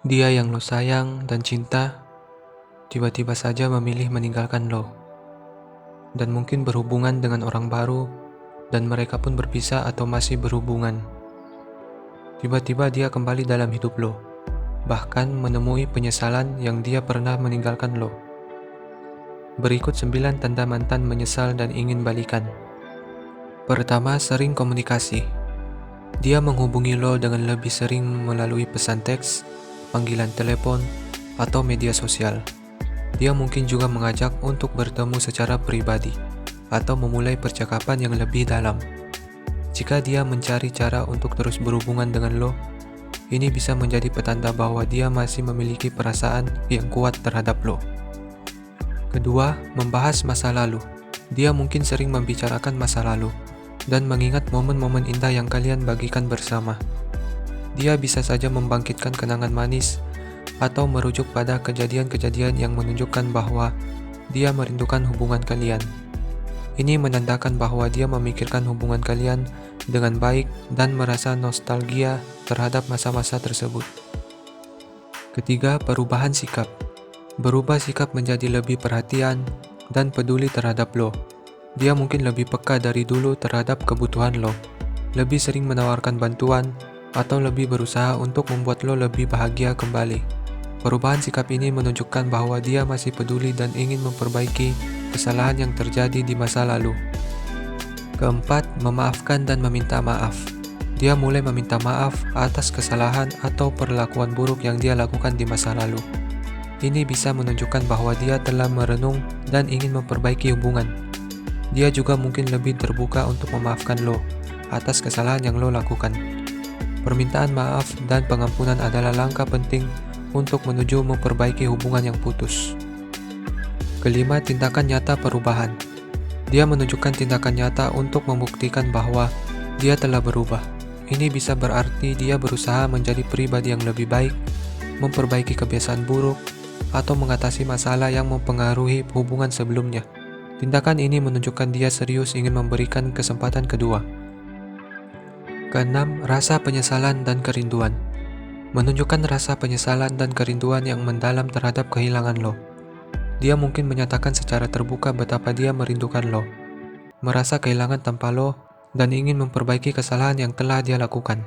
Dia yang lo sayang dan cinta, tiba-tiba saja memilih meninggalkan lo, dan mungkin berhubungan dengan orang baru, dan mereka pun berpisah atau masih berhubungan. Tiba-tiba dia kembali dalam hidup lo, bahkan menemui penyesalan yang dia pernah meninggalkan lo. Berikut 9 tanda mantan menyesal dan ingin balikan. Pertama, sering komunikasi. Dia menghubungi lo dengan lebih sering melalui pesan teks, panggilan telepon, atau media sosial. Dia mungkin juga mengajak untuk bertemu secara pribadi atau memulai percakapan yang lebih dalam. Jika dia mencari cara untuk terus berhubungan dengan lo, ini bisa menjadi petanda bahwa dia masih memiliki perasaan yang kuat terhadap lo. Kedua, membahas masa lalu. Dia mungkin sering membicarakan masa lalu dan mengingat momen-momen indah yang kalian bagikan bersama. Dia bisa saja membangkitkan kenangan manis atau merujuk pada kejadian-kejadian yang menunjukkan bahwa dia merindukan hubungan kalian. Ini menandakan bahwa dia memikirkan hubungan kalian dengan baik dan merasa nostalgia terhadap masa-masa tersebut. Ketiga, perubahan sikap. Berubah sikap menjadi lebih perhatian dan peduli terhadap lo. Dia mungkin lebih peka dari dulu terhadap kebutuhan lo, lebih sering menawarkan bantuan, atau lebih berusaha untuk membuat lo lebih bahagia kembali. Perubahan sikap ini menunjukkan bahwa dia masih peduli dan ingin memperbaiki kesalahan yang terjadi di masa lalu. Keempat, memaafkan dan meminta maaf. Dia mulai meminta maaf atas kesalahan atau perlakuan buruk yang dia lakukan di masa lalu. Ini bisa menunjukkan bahwa dia telah merenung dan ingin memperbaiki hubungan. Dia juga mungkin lebih terbuka untuk memaafkan lo atas kesalahan yang lo lakukan. Permintaan maaf dan pengampunan adalah langkah penting untuk menuju memperbaiki hubungan yang putus. Kelima, tindakan nyata perubahan. Dia menunjukkan tindakan nyata untuk membuktikan bahwa dia telah berubah. Ini bisa berarti dia berusaha menjadi pribadi yang lebih baik, memperbaiki kebiasaan buruk, atau mengatasi masalah yang mempengaruhi hubungan sebelumnya. Tindakan ini menunjukkan dia serius ingin memberikan kesempatan kedua. Keenam, rasa penyesalan dan kerinduan. Menunjukkan rasa penyesalan dan kerinduan yang mendalam terhadap kehilangan lo. Dia mungkin menyatakan secara terbuka betapa dia merindukan lo, merasa kehilangan tanpa lo, dan ingin memperbaiki kesalahan yang telah dia lakukan.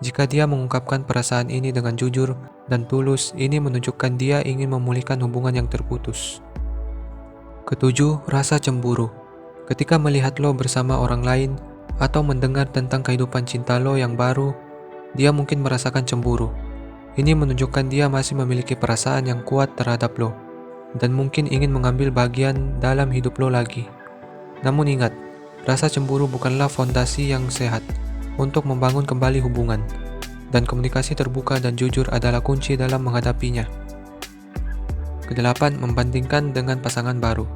Jika dia mengungkapkan perasaan ini dengan jujur dan tulus, ini menunjukkan dia ingin memulihkan hubungan yang terputus. Ketujuh, rasa cemburu. Ketika melihat lo bersama orang lain atau mendengar tentang kehidupan cinta lo yang baru, dia mungkin merasakan cemburu. Ini menunjukkan dia masih memiliki perasaan yang kuat terhadap lo dan mungkin ingin mengambil bagian dalam hidup lo lagi. Namun ingat, rasa cemburu bukanlah fondasi yang sehat untuk membangun kembali hubungan, dan komunikasi terbuka dan jujur adalah kunci dalam menghadapinya. Kedelapan, membandingkan dengan pasangan baru.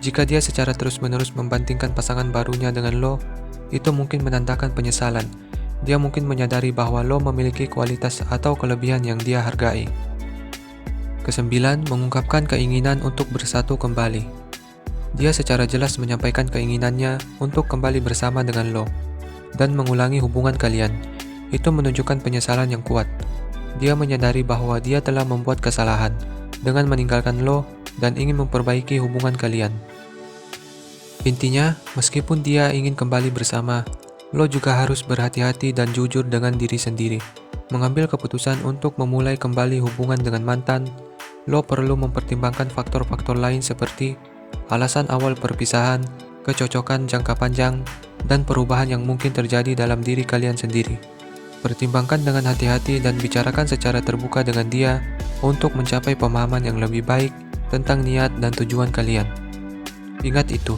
Jika dia secara terus-menerus membandingkan pasangan barunya dengan lo, itu mungkin menandakan penyesalan. Dia mungkin menyadari bahwa lo memiliki kualitas atau kelebihan yang dia hargai. Kesembilan, mengungkapkan keinginan untuk bersatu kembali. Dia secara jelas menyampaikan keinginannya untuk kembali bersama dengan lo dan mengulangi hubungan kalian. Itu menunjukkan penyesalan yang kuat. Dia menyadari bahwa dia telah membuat kesalahan dengan meninggalkan lo dan ingin memperbaiki hubungan kalian. Intinya, meskipun dia ingin kembali bersama, lo juga harus berhati-hati dan jujur dengan diri sendiri. Mengambil keputusan untuk memulai kembali hubungan dengan mantan, lo perlu mempertimbangkan faktor-faktor lain seperti alasan awal perpisahan, kecocokan jangka panjang, dan perubahan yang mungkin terjadi dalam diri kalian sendiri. Pertimbangkan dengan hati-hati dan bicarakan secara terbuka dengan dia untuk mencapai pemahaman yang lebih baik tentang niat dan tujuan kalian. Ingat itu.